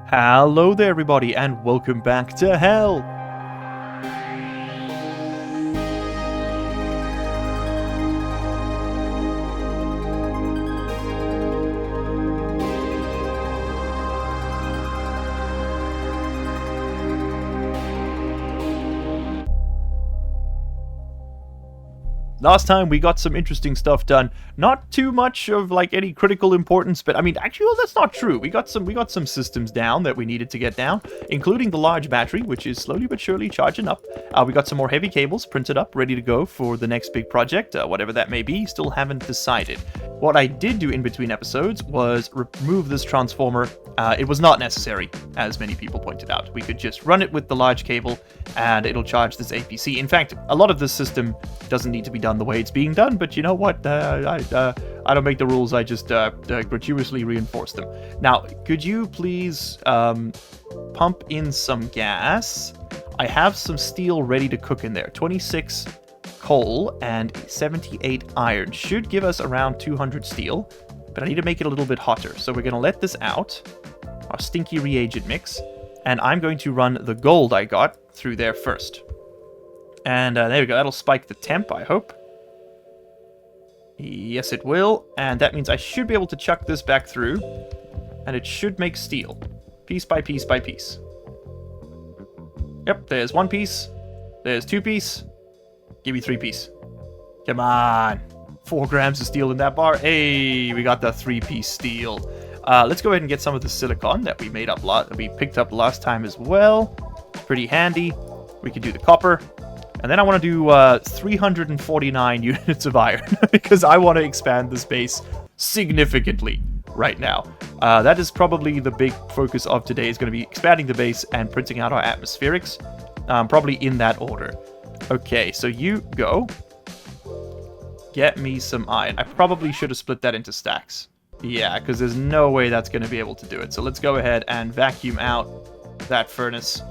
Hello there everybody and welcome back to hell! Last time we got some interesting stuff done. Not too much of like any critical importance, but I mean, actually, well, that's not true. We got some systems down that we needed to get down, including the large battery, which is slowly but surely charging up. We got some more heavy cables printed up, ready to go for the next big project, whatever that may be. Still haven't decided. What I did do in between episodes was remove this transformer. It was not necessary, as many people pointed out. We could just run it with the large cable, and it'll charge this APC. In fact, a lot of this system doesn't need to be done the way it's being done, but you know what? I don't make the rules, I just gratuitously reinforce them. Now, could you please pump in some gas? I have some steel ready to cook in there. 26 coal and 78 iron should give us around 200 steel, but I need to make it a little bit hotter. So we're going to let this out, our stinky reagent mix, and I'm going to run the gold I got through there first. And there we go, that'll spike the temp, I hope. Yes, it will, and that means I should be able to chuck this back through, and it should make steel, piece by piece by piece. Yep, there's one piece, there's two piece, give me 3 piece. Come on, 4 grams of steel in that bar. Hey, we got the 3-piece steel. Let's go ahead and get some of the silicon that we made up, we picked up last time as well. Pretty handy. We can do the copper. And then I want to do 349 units of iron, because I want to expand this base significantly right now. That is probably the big focus of today, is going to be expanding the base and printing out our atmospherics, probably in that order. Okay, so you go. Get me some iron. I probably should have split that into stacks. Yeah, because there's no way that's going to be able to do it. So let's go ahead and vacuum out that furnace.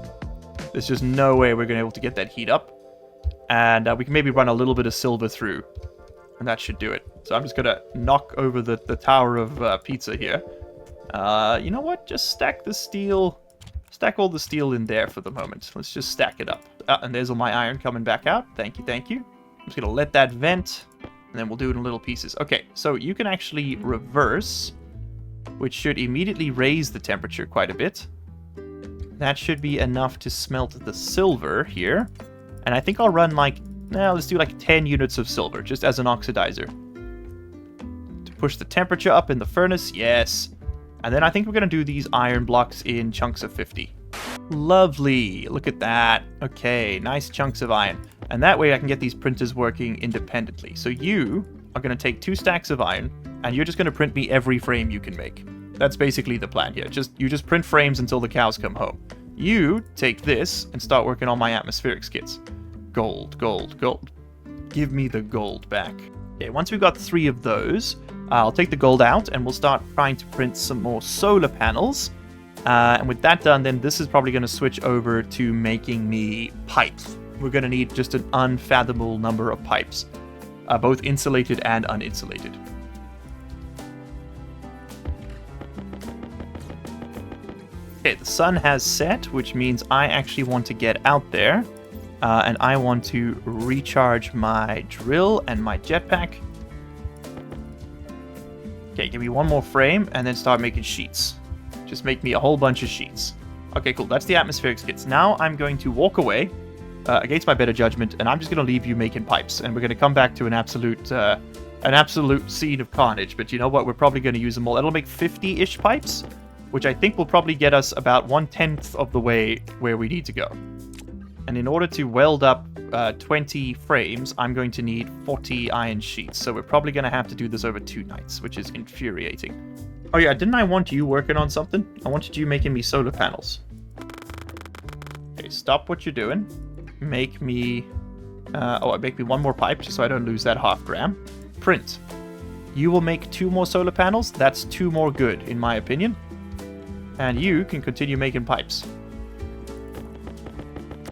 There's just no way we're going to be able to get that heat up. And we can maybe run a little bit of silver through, and that should do it. So I'm just going to knock over the tower of pizza here. You know what? Just stack the steel. Stack all the steel in there for the moment. Let's just stack it up. And there's all my iron coming back out. Thank you, thank you. I'm just going to let that vent, and then we'll do it in little pieces. Okay, so you can actually reverse, which should immediately raise the temperature quite a bit. That should be enough to smelt the silver here. And I think I'll run like, let's do like 10 units of silver, just as an oxidizer. To push the temperature up in the furnace, yes. And then I think we're going to do these iron blocks in chunks of 50. Lovely, look at that. Okay, nice chunks of iron. And that way I can get these printers working independently. So you are going to take 2 stacks of iron, and you're just going to print me every frame you can make. That's basically the plan here. You just print frames until the cows come home. You take this and start working on my atmospherics kits. Gold, gold, gold. Give me the gold back. Okay, once we've got 3 of those, I'll take the gold out and we'll start trying to print some more solar panels. And with that done, then this is probably going to switch over to making me pipes. We're going to need just an unfathomable number of pipes, both insulated and uninsulated. Okay, the sun has set, which means I actually want to get out there. And I want to recharge my drill and my jetpack. Okay, give me 1 more frame and then start making sheets. Just make me a whole bunch of sheets. Okay, cool. That's the atmospherics kits. Now I'm going to walk away against my better judgment, and I'm just going to leave you making pipes. And we're going to come back to an absolute scene of carnage. But you know what? We're probably going to use them all. It'll make 50-ish pipes, which I think will probably get us about 1/10 of the way where we need to go. And in order to weld up 20 frames, I'm going to need 40 iron sheets. So we're probably going to have to do this over 2 nights, which is infuriating. Oh yeah, didn't I want you working on something? I wanted you making me solar panels. Okay, stop what you're doing. Make me... make me 1 more pipe, just so I don't lose that ½ gram. Print. You will make 2 more solar panels. That's 2 more good, in my opinion. And you can continue making pipes.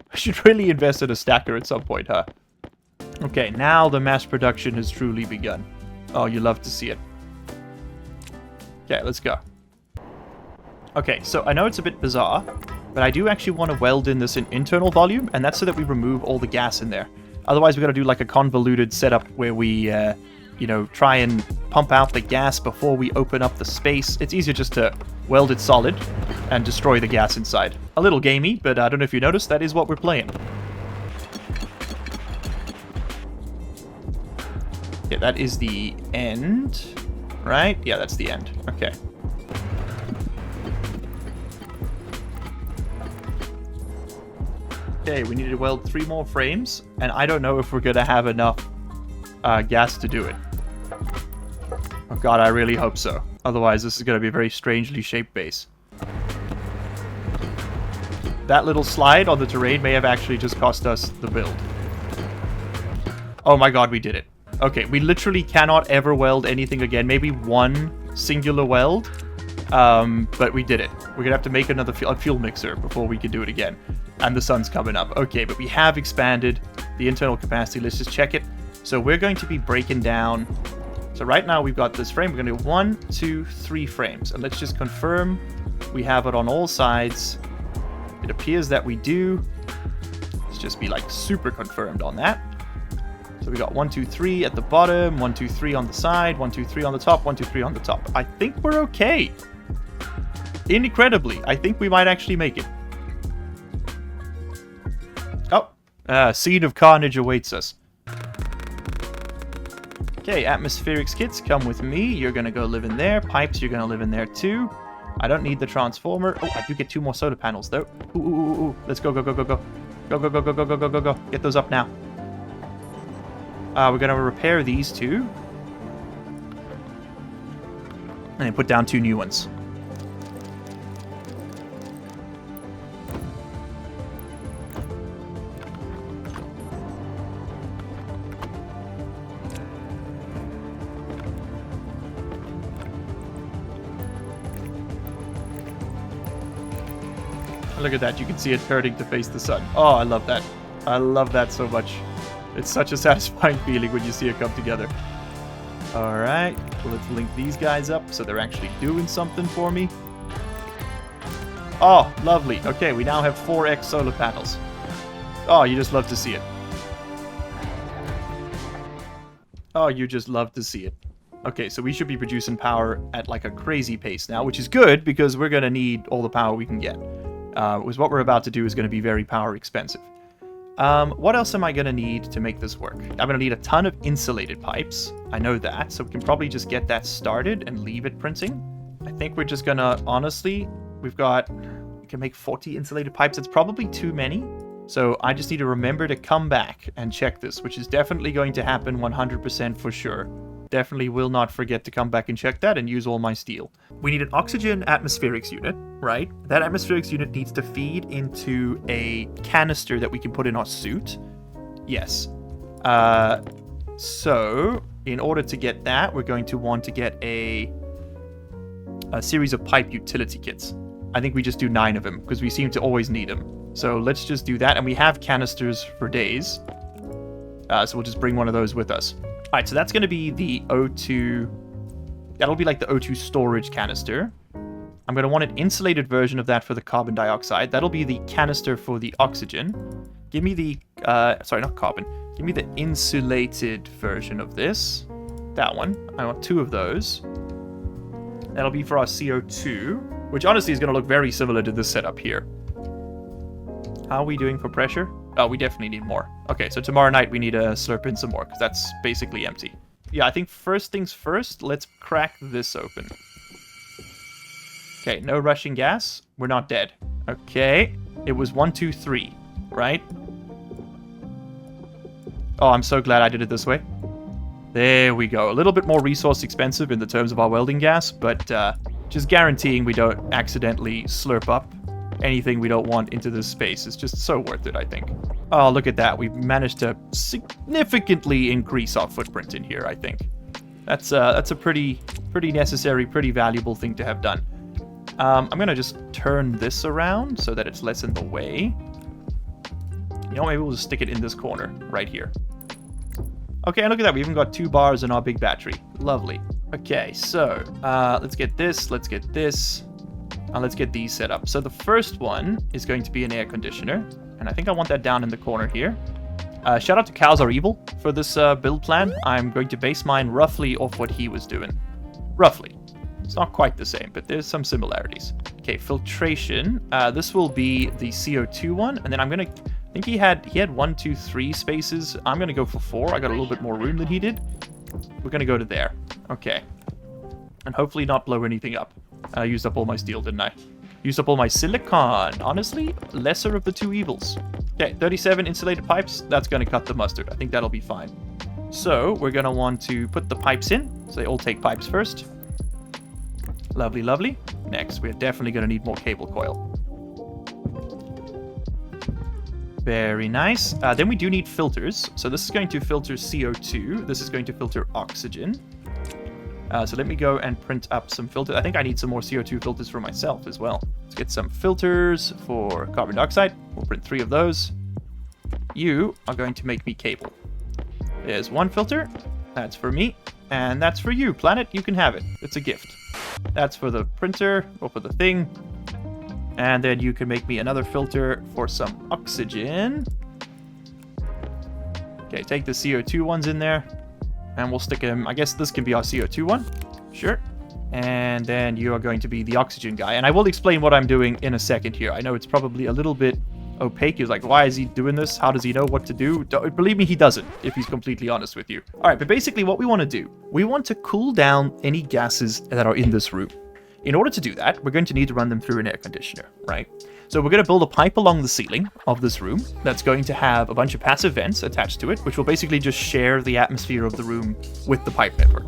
I should really invest in a stacker at some point, huh? Okay, now the mass production has truly begun. Oh, you love to see it. Okay, let's go. Okay, so I know it's a bit bizarre, but I do actually want to weld in this internal volume, and that's so that we remove all the gas in there. Otherwise, we've got to do like a convoluted setup where we, you know, try and pump out the gas before we open up the space. It's easier just to weld it solid and destroy the gas inside. A little gamey, but I don't know if you noticed, that is what we're playing. Yeah, that is the end, right? Yeah, that's the end. Okay. Okay, we need to weld 3 more frames, and I don't know if we're gonna have enough gas to do it. Oh god, I really hope so. Otherwise, this is gonna be a very strangely shaped base. That little slide on the terrain may have actually just cost us the build. Oh my god, we did it. Okay, we literally cannot ever weld anything again. Maybe one singular weld, but we did it. We're gonna have to make another fuel mixer before we can do it again. And the sun's coming up. Okay, but we have expanded the internal capacity. Let's just check it. So we're going to be breaking down. So right now we've got this frame. We're going to do 1, 2, 3 frames. And let's just confirm we have it on all sides. It appears that we do. Let's just be like super confirmed on that. So we got 1, 2, 3 at the bottom, 1, 2, 3 on the side, 1, 2, 3 on the top, 1, 2, 3 on the top. I think we're okay. Incredibly, I think we might actually make it. Oh, scene of carnage awaits us. Okay, atmospherics kits, come with me. You're gonna go live in there. Pipes, you're gonna live in there too. I don't need the transformer. Oh, I do get 2 more solar panels though. Ooh, ooh, ooh, ooh. Let's go, go, go, go, go. Go, go, go, go, go, go, go, go, go. Get those up now. We're gonna repair these 2. And then put down 2 new ones. Look at that, you can see it turning to face the sun. Oh, I love that. I love that so much. It's such a satisfying feeling when you see it come together. Alright, well, let's link these guys up so they're actually doing something for me. Oh, lovely. Okay, we now have 4x solar panels. Oh, you just love to see it. Oh, you just love to see it. Okay, so we should be producing power at like a crazy pace now, which is good because we're going to need all the power we can get. Because what we're about to do is going to be very power expensive. What else am I going to need to make this work? I'm going to need a ton of insulated pipes. I know that, so we can probably just get that started and leave it printing. I think we're just going to, honestly, we can make 40 insulated pipes. It's probably too many. So I just need to remember to come back and check this, which is definitely going to happen 100% for sure. Definitely will not forget to come back and check that and use all my steel. We need an oxygen atmospherics unit, right? That atmospherics unit needs to feed into a canister that we can put in our suit. Yes. So, in order to get that, we're going to want to get a series of pipe utility kits. I think we just do 9 of them, because we seem to always need them. So let's just do that, and we have canisters for days. So we'll just bring one of those with us. Alright, so that's going to be the O2... That'll be like the O2 storage canister. I'm going to want an insulated version of that for the carbon dioxide. That'll be the canister for the oxygen. Give me the... sorry, not carbon. Give me the insulated version of this. That one. I want 2 of those. That'll be for our CO2, which honestly is going to look very similar to this setup here. How are we doing for pressure? Oh, we definitely need more. Okay, so tomorrow night we need to slurp in some more, because that's basically empty. Yeah, I think first things first, let's crack this open. Okay, no rushing gas. We're not dead. Okay, it was 1, 2, 3, right? Oh, I'm so glad I did it this way. There we go. A little bit more resource expensive in the terms of our welding gas, but just guaranteeing we don't accidentally slurp up anything we don't want into this space is just so worth it, I think. Oh, look at that. We've managed to significantly increase our footprint in here, I think. That's a pretty necessary, pretty valuable thing to have done. I'm going to just turn this around so that it's less in the way. You know, maybe we'll just stick it in this corner right here. Okay, and look at that. We even got 2 bars in our big battery. Lovely. Okay, so let's get this. Let's get this. Let's get these set up. So the first one is going to be an air conditioner. And I think I want that down in the corner here. Shout out to Cows Are Evil for this build plan. I'm going to base mine roughly off what he was doing. Roughly. It's not quite the same, but there's some similarities. Okay, filtration. This will be the CO2 one, and then I'm gonna. I think he had 1, 2, 3 spaces. I'm gonna go for 4. I got a little bit more room than he did. We're gonna go to there. Okay, and hopefully not blow anything up. I used up all my steel, didn't I? Used up all my silicon. Honestly, lesser of the two evils. Okay, 37 insulated pipes. That's gonna cut the mustard. I think that'll be fine. So we're gonna want to put the pipes in. So they all take pipes first. Lovely, lovely. Next, we're definitely going to need more cable coil. Very nice. Then we do need filters. So this is going to filter CO2. This is going to filter oxygen. So let me go and print up some filters. I think I need some more CO2 filters for myself as well. Let's get some filters for carbon dioxide. We'll print 3 of those. You are going to make me cable. There's 1 filter. That's for me. And that's for you, planet. You can have it. It's a gift. That's for the printer, or for the thing. And then you can make me another filter for some oxygen. Okay, take the CO2 ones in there. And we'll stick them. I guess this can be our CO2 one. Sure. And then you are going to be the oxygen guy. And I will explain what I'm doing in a second here. I know it's probably a little bit opaque. He's like, why is he doing this? How does he know what to do? Believe me, he doesn't, if he's completely honest with you. All right, but basically what we want to do, we want to cool down any gases that are in this room. In order to do that, we're going to need to run them through an air conditioner, right? So we're going to build a pipe along the ceiling of this room that's going to have a bunch of passive vents attached to it, which will basically just share the atmosphere of the room with the pipe network.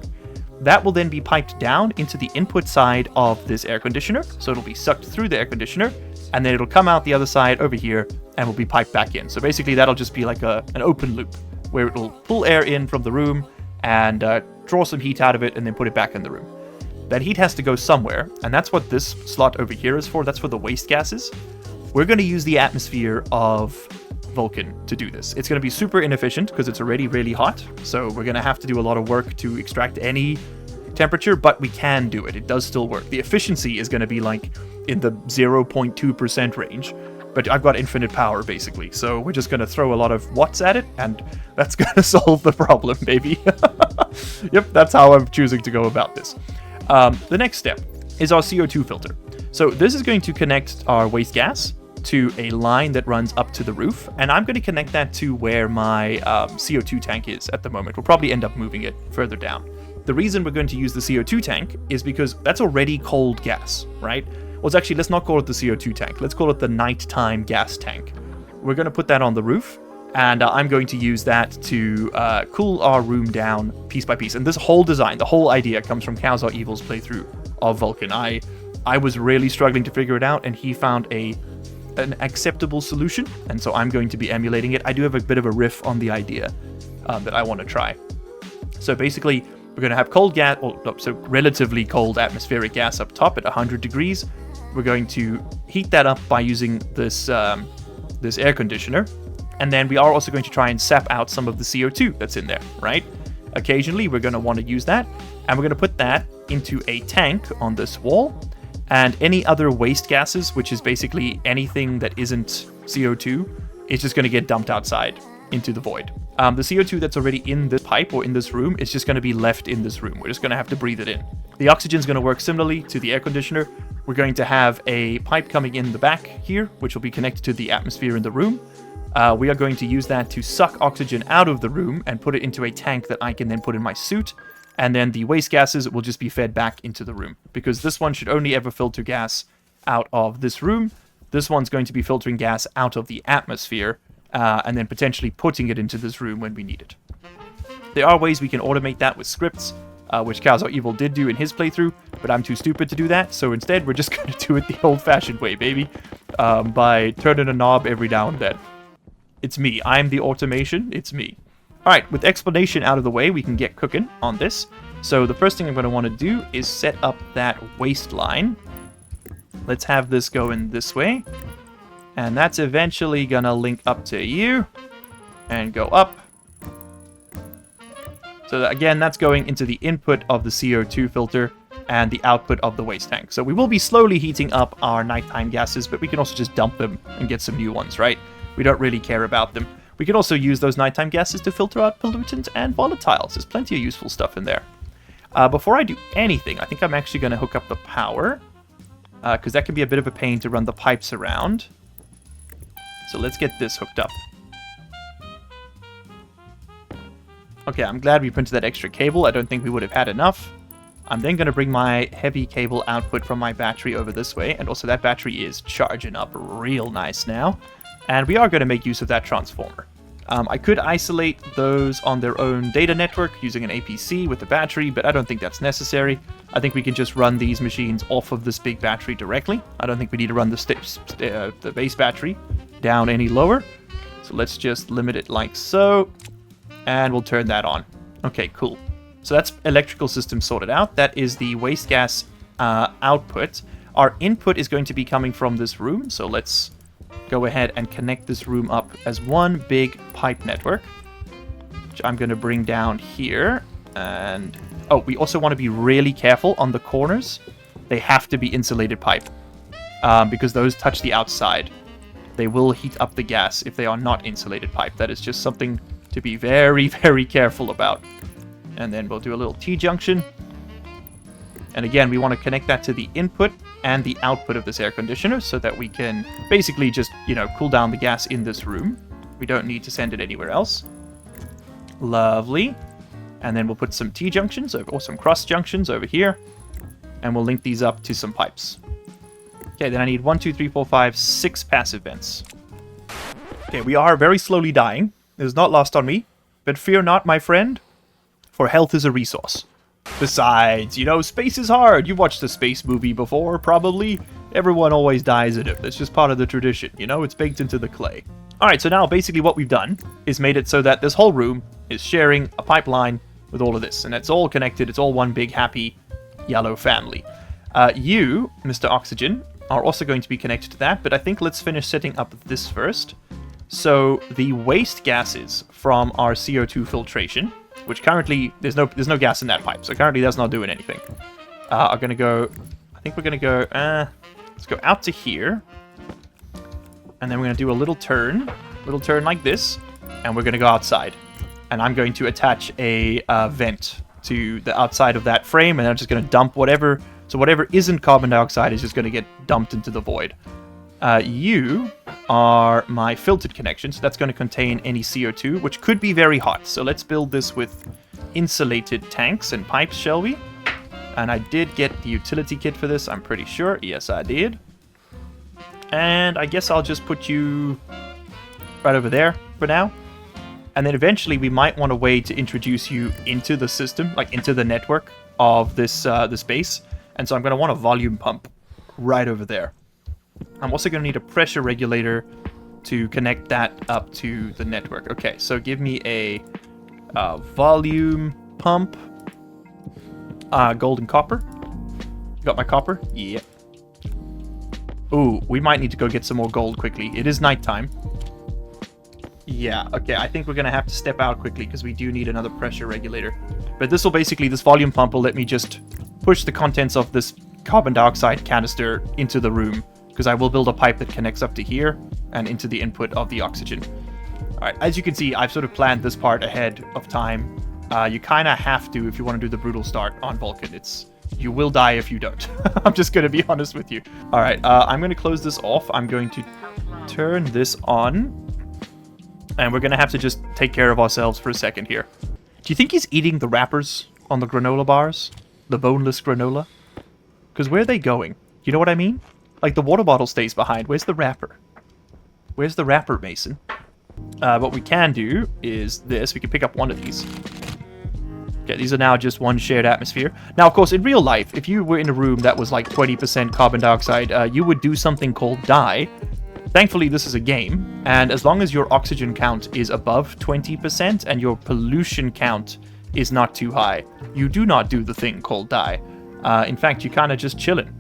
That will then be piped down into the input side of this air conditioner, so it'll be sucked through the air conditioner, and then it'll come out the other side over here and will be piped back in. So basically that'll just be like an open loop where it'll pull air in from the room and draw some heat out of it and then put it back in the room. That heat has to go somewhere, and that's what this slot over here is for. That's for the waste gases. We're going to use the atmosphere of Vulcan to do this. It's going to be super inefficient because it's already really hot, so we're going to have to do a lot of work to extract any temperature, but we can do it. It does still work. The efficiency is going to be like in the 0.2% range, but I've got infinite power basically, so we're just going to throw a lot of watts at it, and that's going to solve the problem, baby. Yep, that's how I'm choosing to go about this. The next step is our CO2 filter. So this is going to connect our waste gas to a line that runs up to the roof, and I'm going to connect that to where my CO2 tank is at the moment. We'll probably end up moving it further down. The reason we're going to use the CO2 tank is because that's already cold gas, right? Well, actually, let's not call it the CO2 tank. Let's call it the nighttime gas tank. We're going to put that on the roof, and I'm going to use that to cool our room down piece by piece. And this whole design, the whole idea comes from Cows Are Evil's playthrough of Vulcan. I was really struggling to figure it out, and he found an acceptable solution, and so I'm going to be emulating it. I do have a bit of a riff on the idea that I want to try. So basically, we're going to have cold gas, so relatively cold atmospheric gas up top at 100 degrees. We're going to heat that up by using this air conditioner. And then we are also going to try and sap out some of the CO2 that's in there, right? Occasionally, we're going to want to use that. And we're going to put that into a tank on this wall. And any other waste gases, which is basically anything that isn't CO2, is just going to get dumped outside into the void. The CO2 that's already in this pipe or in this room is just going to be left in this room. We're just going to have to breathe it in. The oxygen is going to work similarly to the air conditioner. We're going to have a pipe coming in the back here, which will be connected to the atmosphere in the room. We are going to use that to suck oxygen out of the room and put it into a tank that I can then put in my suit. And then the waste gases will just be fed back into the room, because this one should only ever filter gas out of this room. This one's going to be filtering gas out of the atmosphere, and then potentially putting it into this room when we need it. There are ways we can automate that with scripts, which Cows Are Evil did do in his playthrough, but I'm too stupid to do that, so instead we're just going to do it the old-fashioned way, baby, by turning a knob every now and then. It's me. I'm the automation. It's me. Alright, with explanation out of the way, we can get cooking on this. So the first thing I'm going to want to do is set up that waste line. Let's have this going this way. And that's eventually going to link up to you. And go up. So that, again, that's going into the input of the CO2 filter. and the output of the waste tank. So we will be slowly heating up our nighttime gases, but we can also just dump them and get some new ones, right? We don't really care about them. We can also use those nighttime gases to filter out pollutants and volatiles. There's plenty of useful stuff in there. Before I do anything, I think I'm actually going to hook up the power, because that can be a bit of a pain to run the pipes around. So let's get this hooked up. Okay, I'm glad we printed that extra cable. I don't think we would have had enough. I'm then going to bring my heavy cable output from my battery over this way, and also that battery is charging up real nice now. And we are going to make use of that transformer. I could isolate those on their own data network using an APC with the battery, but I don't think that's necessary. I think we can just run these machines off of this big battery directly. I don't think we need to run the base battery down any lower. So let's just limit it like so, and we'll turn that on. Okay, cool. So that's electrical system sorted out. That is the waste gas output. Our input is going to be coming from this room, so let's go ahead and connect this room up as one big pipe network, which I'm going to bring down here. And oh, we also want to be really careful on the corners. They have to be insulated pipe, because those touch the outside. They will heat up the gas if they are not insulated pipe. That is just something to be very, very careful about. And then we'll do a little T-junction. And again, we want to connect that to the input and the output of this air conditioner so that we can basically just, cool down the gas in this room. We don't need to send it anywhere else. Lovely. And then we'll put some T-junctions or some cross junctions over here. And we'll link these up to some pipes. Okay, then I need 1, 2, 3, 4, 5, 6 passive vents. Okay, we are very slowly dying. It is not lost on me. But fear not, my friend, for health is a resource. Besides, space is hard. You've watched the space movie before, probably. Everyone always dies in it. That's just part of the tradition, It's baked into the clay. Alright, so now basically what we've done is made it so that this whole room is sharing a pipeline with all of this. And it's all connected. It's all one big happy yellow family. You, Mr. Oxygen, are also going to be connected to that. But I think let's finish setting up this first. So the waste gases from our CO2 filtration, which currently there's no gas in that pipe, so currently that's not doing anything. Are gonna go. I think we're gonna go. Let's go out to here, and then we're gonna do a little turn like this, and we're gonna go outside. And I'm going to attach a vent to the outside of that frame, and I'm just gonna dump whatever. So whatever isn't carbon dioxide is just gonna get dumped into the void. You are my filtered connection, so that's going to contain any CO2, which could be very hot. So let's build this with insulated tanks and pipes, shall we? And I did get the utility kit for this, I'm pretty sure. Yes, I did. And I guess I'll just put you right over there for now. And then eventually we might want a way to introduce you into the system, like into the network of this base. And so I'm going to want a volume pump right over there. I'm also going to need a pressure regulator to connect that up to the network. Okay, so give me a volume pump. Gold and copper. You got my copper? Yeah. Ooh, we might need to go get some more gold quickly. It is nighttime. Yeah, okay, I think we're going to have to step out quickly because we do need another pressure regulator. But this volume pump will let me just push the contents of this carbon dioxide canister into the room, because I will build a pipe that connects up to here and into the input of the oxygen. Alright, as you can see, I've sort of planned this part ahead of time. You kind of have to if you want to do the brutal start on Vulcan. You will die if you don't. I'm just going to be honest with you. Alright, I'm going to close this off. I'm going to turn this on. And we're going to have to just take care of ourselves for a second here. Do you think he's eating the wrappers on the granola bars? The boneless granola? Because where are they going? You know what I mean? Like, the water bottle stays behind. Where's the wrapper? Where's the wrapper, Mason? What we can do is this. We can pick up one of these. Okay, these are now just one shared atmosphere. Now, of course, in real life, if you were in a room that was like 20% carbon dioxide, you would do something called die. Thankfully, this is a game, and as long as your oxygen count is above 20% and your pollution count is not too high, you do not do the thing called die. In fact, you kind of just chillin'.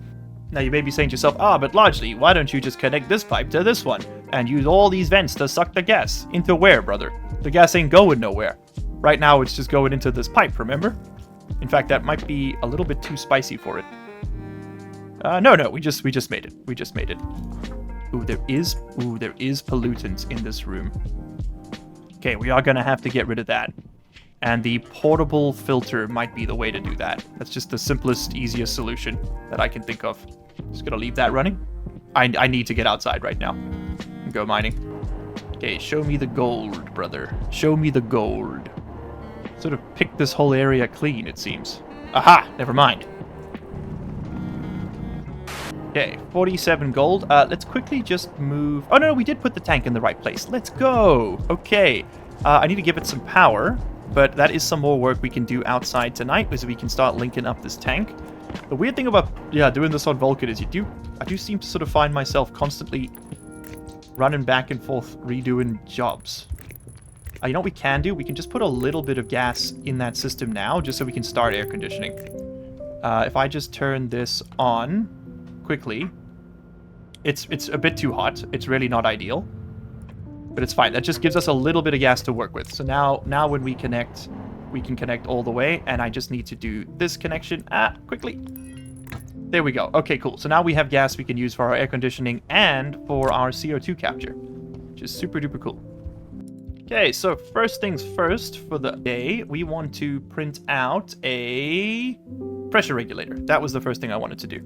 Now, you may be saying to yourself, but largely, why don't you just connect this pipe to this one and use all these vents to suck the gas? Into where, brother? The gas ain't going nowhere. Right now, it's just going into this pipe, remember? In fact, that might be a little bit too spicy for it. No, we just made it. We just made it. Ooh, there is pollutant in this room. Okay, we are gonna have to get rid of that. And the portable filter might be the way to do that. That's just the simplest, easiest solution that I can think of. Just gonna leave that running. I need to get outside right now and go mining. Okay, show me the gold, brother. Show me the gold. Sort of picked this whole area clean, it seems. Aha! Never mind. Okay, 47 gold. Let's quickly just move... Oh, no, we did put the tank in the right place. Let's go! Okay. I need to give it some power, but that is some more work we can do outside tonight, because we can start linking up this tank. The weird thing about, doing this on Vulcan is I do seem to sort of find myself constantly running back and forth, redoing jobs. You know what we can do? We can just put a little bit of gas in that system now, just so we can start air conditioning. If I just turn this on quickly, it's a bit too hot. It's really not ideal, but it's fine. That just gives us a little bit of gas to work with. So now when we connect, we can connect all the way, and I just need to do this connection quickly. There we go. Okay, cool. So now we have gas we can use for our air conditioning and for our CO2 capture, which is super duper cool. Okay, so first things first for the day, we want to print out a pressure regulator. That was the first thing I wanted to do.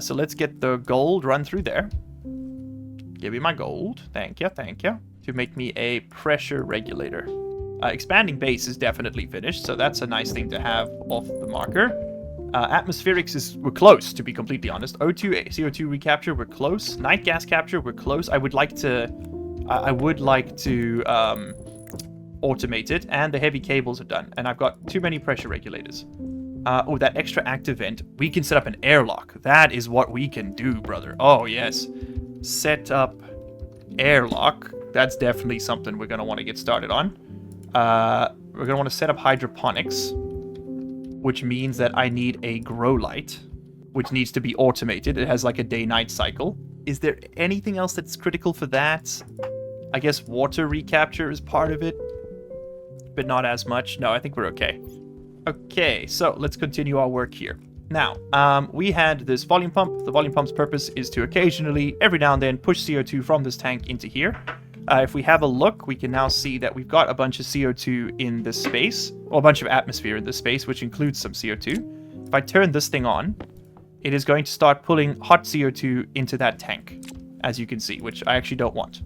So let's get the gold run through there. Give me my gold. Thank you, thank you. To make me a pressure regulator. Expanding base is definitely finished, so that's a nice thing to have off the marker. Atmospherics we're close, to be completely honest. O2, CO2 recapture, we're close. Night gas capture, we're close. I would like to automate it, and the heavy cables are done. And I've got too many pressure regulators. Oh, that extra active vent. We can set up an airlock. That is what we can do, brother. Oh, yes. Set up airlock. That's definitely something we're going to want to get started on. We're going to want to set up hydroponics, which means that I need a grow light, which needs to be automated. It has like a day-night cycle. Is there anything else that's critical for that? I guess water recapture is part of it, but not as much. No, I think we're okay. Okay, so let's continue our work here. Now, we had this volume pump. The volume pump's purpose is to occasionally, every now and then, push CO2 from this tank into here. If we have a look, we can now see that we've got a bunch of CO2 in this space, or a bunch of atmosphere in this space, which includes some CO2. If I turn this thing on, it is going to start pulling hot CO2 into that tank, as you can see, which I actually don't want.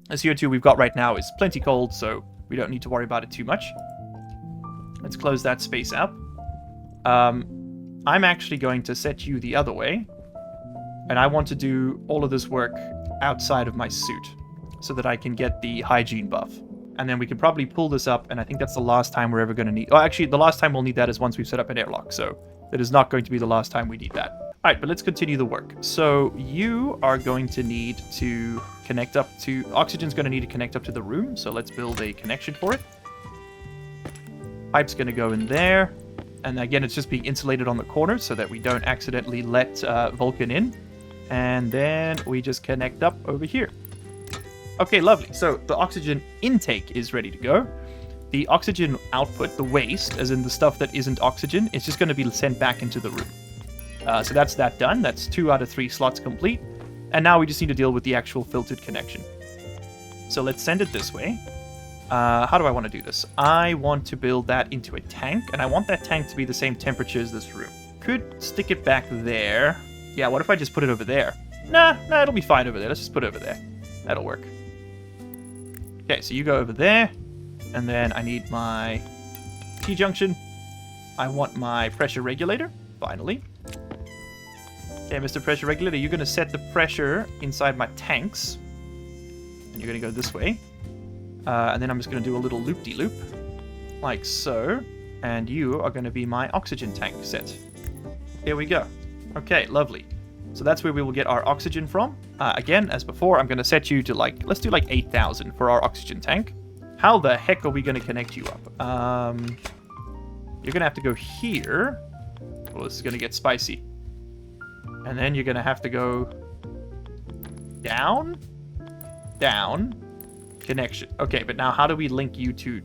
The CO2 we've got right now is plenty cold, so we don't need to worry about it too much. Let's close that space out. I'm actually going to set you the other way, and I want to do all of this work outside of my suit, so that I can get the hygiene buff. And then we can probably pull this up, and I think that's the last time we're ever going to need... Oh, actually, the last time we'll need that is once we've set up an airlock, so that is not going to be the last time we need that. All right, but let's continue the work. So you are going to need to connect up to... Oxygen's going to need to connect up to the room, so let's build a connection for it. Pipe's going to go in there, and again, it's just being insulated on the corner so that we don't accidentally let Vulcan in. And then we just connect up over here. Okay, lovely. So the oxygen intake is ready to go. The oxygen output, the waste, as in the stuff that isn't oxygen, is just going to be sent back into the room. So that's that done. That's 2 out of 3 slots complete. And now we just need to deal with the actual filtered connection. So let's send it this way. How do I want to do this? I want to build that into a tank, and I want that tank to be the same temperature as this room. Could stick it back there. Yeah, what if I just put it over there? Nah, it'll be fine over there. Let's just put it over there. That'll work. Okay, so you go over there, and then I need my T-junction. I want my pressure regulator, finally. Okay, Mr. Pressure Regulator, you're going to set the pressure inside my tanks, and you're going to go this way. And then I'm just going to do a little loop-de-loop, like so, and you are going to be my oxygen tank set. Here we go. Okay, lovely. So that's where we will get our oxygen from. Again, as before, I'm going to set you to let's do 8,000 for our oxygen tank. How the heck are we going to connect you up? You're going to have to go here. Well, this is going to get spicy. And then you're going to have to go down, connection. Okay, but now how do we link you to...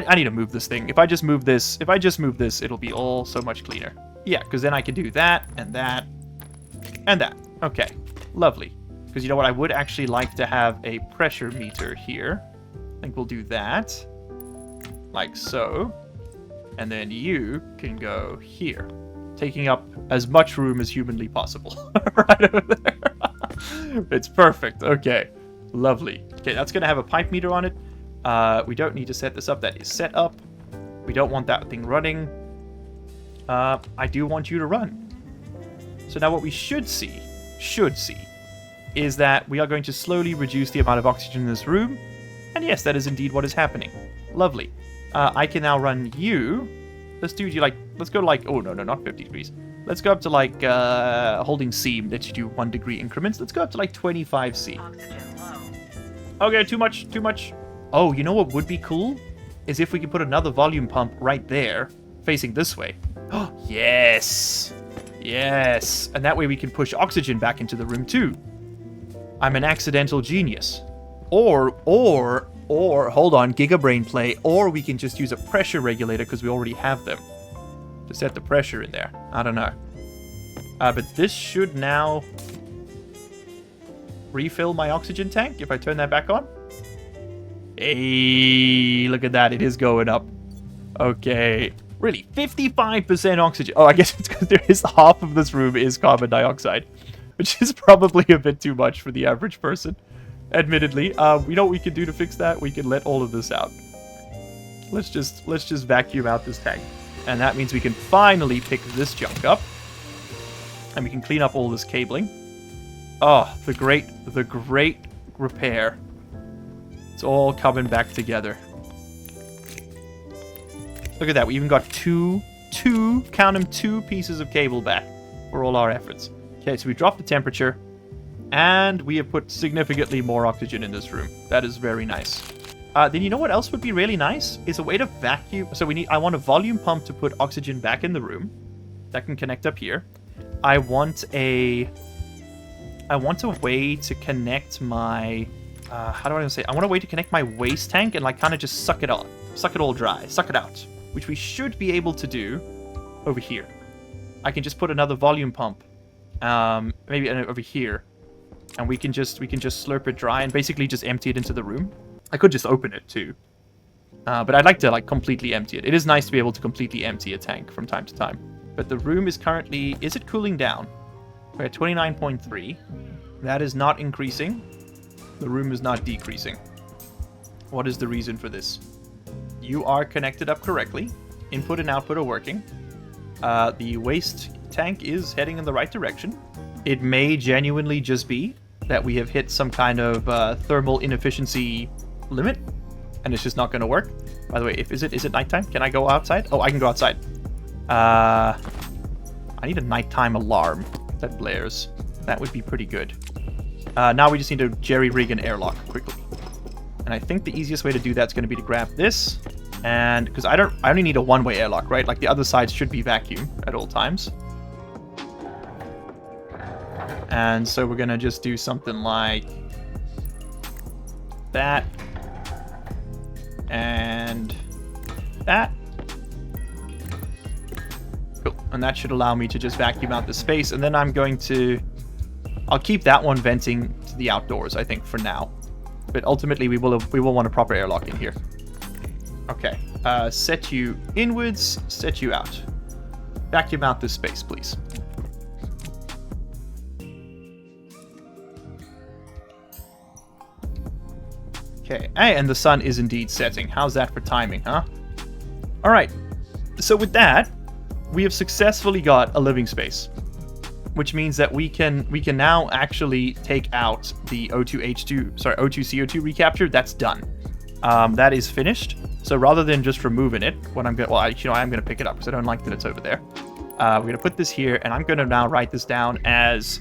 I need to move this thing. If I just move this, it'll be all so much cleaner. Yeah, because then I can do that, and that, and that. Okay, lovely. Because you know what? I would actually like to have a pressure meter here. I think we'll do that. Like so. And then you can go here. Taking up as much room as humanly possible. Right over there. It's perfect. Okay. Lovely. Okay, that's going to have a pipe meter on it. We don't need to set this up. That is set up. We don't want that thing running. I do want you to run. So now what we should see, is that we are going to slowly reduce the amount of oxygen in this room. And yes, that is indeed what is happening. Lovely. I can now run you. Let's do you like, let's go to like, oh no, not 50 degrees. Let's go up to like, holding C, let you do 1 degree increments. Let's go up to like 25 C. Okay, too much. Oh, you know what would be cool? Is if we could put another volume pump right there, facing this way. Oh, yes. Yes. And that way we can push oxygen back into the room too. I'm an accidental genius. Or, hold on, Gigabrain play, or we can just use a pressure regulator because we already have them to set the pressure in there. I don't know. But this should now refill my oxygen tank if I turn that back on. Hey, look at that. It is going up. Okay. Really, 55% oxygen. Oh, I guess it's because there is half of this room is carbon dioxide, which is probably a bit too much for the average person. Admittedly, you know what we can do to fix that? We can let all of this out. Let's just vacuum out this tank, and that means we can finally pick this junk up, and we can clean up all this cabling. Oh, the great repair. It's all coming back together. Look at that. We even got two pieces of cable back for all our efforts. Okay, so we dropped the temperature. And we have put significantly more oxygen in this room. That is very nice. Then you know what else would be really nice? Is a way to vacuum. So I want a volume pump to put oxygen back in the room. That can connect up here. I want a way to connect my... how do I say? I want a way to connect my waste tank and like kind of just suck it all dry. Suck it out. Which we should be able to do over here. I can just put another volume pump. Maybe over here. And we can just slurp it dry and basically just empty it into the room. I could just open it too. But I'd like to like completely empty it. It is nice to be able to completely empty a tank from time to time. But the room is currently... Is it cooling down? We're at 29.3. That is not increasing. The room is not decreasing. What is the reason for this? You are connected up correctly. Input and output are working. The waste tank is heading in the right direction. It may genuinely just be that we have hit some kind of thermal inefficiency limit, and it's just not going to work. By the way, is it nighttime? Can I go outside? Oh, I can go outside. I need a nighttime alarm that blares. That would be pretty good. Now we just need to jerry-rig an airlock quickly. And I think the easiest way to do that's going to be to grab this, and because I only need a one-way airlock, right? Like the other side should be vacuum at all times. And so we're going to just do something like that. And that. Cool. And that should allow me to just vacuum out the space. And then I'll keep that one venting to the outdoors, I think, for now. But ultimately, we will want a proper airlock in here. Okay. Set you inwards, set you out. Vacuum out this space, please. Okay, and the sun is indeed setting. How's that for timing, huh? Alright, so with that, we have successfully got a living space. Which means that we can now actually take out the O2CO2 recapture. That's done. That is finished. So rather than just removing it, what I'm gonna pick it up because I don't like that it's over there. We're gonna put this here, and I'm gonna now write this down as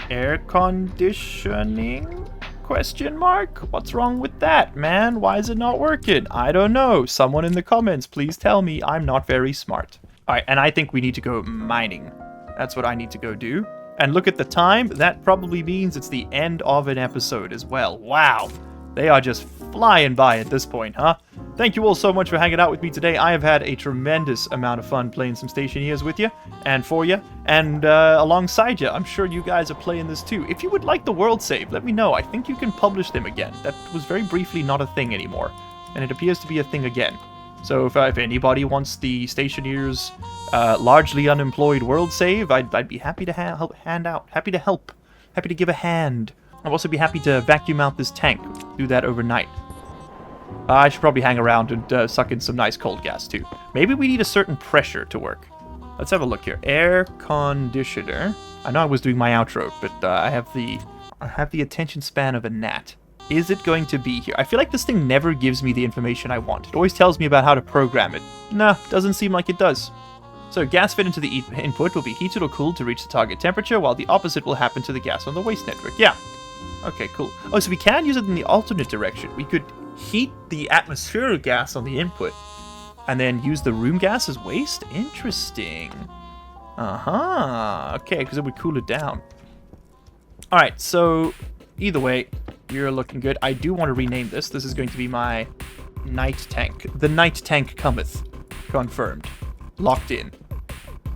air conditioning? Question mark? What's wrong with that, man? Why is it not working? I don't know. Someone in the comments, please tell me. I'm not very smart. All right, and I think we need to go mining. That's what I need to go do. And look at the time. That probably means it's the end of an episode as well. Wow. They are just flying by at this point, huh? Thank you all so much for hanging out with me today. I have had a tremendous amount of fun playing some Stationeers with you, and for you, and alongside you. I'm sure you guys are playing this too. If you would like the world save, let me know. I think you can publish them again. That was very briefly not a thing anymore, and it appears to be a thing again. So if anybody wants the Stationeers largely unemployed world save, I'd be happy to help. Happy to give a hand. I'll also be happy to vacuum out this tank. Do that overnight. I should probably hang around and suck in some nice cold gas too. Maybe we need a certain pressure to work. Let's have a look here. Air conditioner. I know I was doing my outro, but I have the attention span of a gnat. Is it going to be here? I feel like this thing never gives me the information I want. It always tells me about how to program it. Nah, doesn't seem like it does. So gas fed into the input will be heated or cooled to reach the target temperature, while the opposite will happen to the gas on the waste network. Yeah. Okay, cool. Oh, so we can use it in the alternate direction. We could heat the atmospheric gas on the input and then use the room gas as waste? Interesting. Okay, because it would cool it down. Alright, so either way, you're looking good. I do want to rename this. This is going to be my night tank. The night tank cometh. Confirmed. Locked in.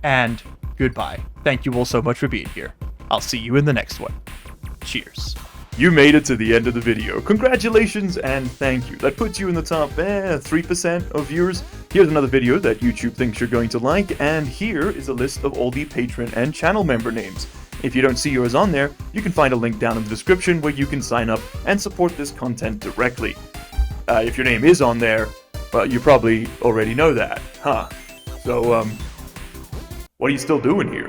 And goodbye. Thank you all so much for being here. I'll see you in the next one. Cheers. You made it to the end of the video. Congratulations and thank you. That puts you in the top 3% of viewers. Here's another video that YouTube thinks you're going to like, and here is a list of all the patron and channel member names. If you don't see yours on there, you can find a link down in the description where you can sign up and support this content directly. If your name is on there, well, you probably already know that, huh? So, what are you still doing here?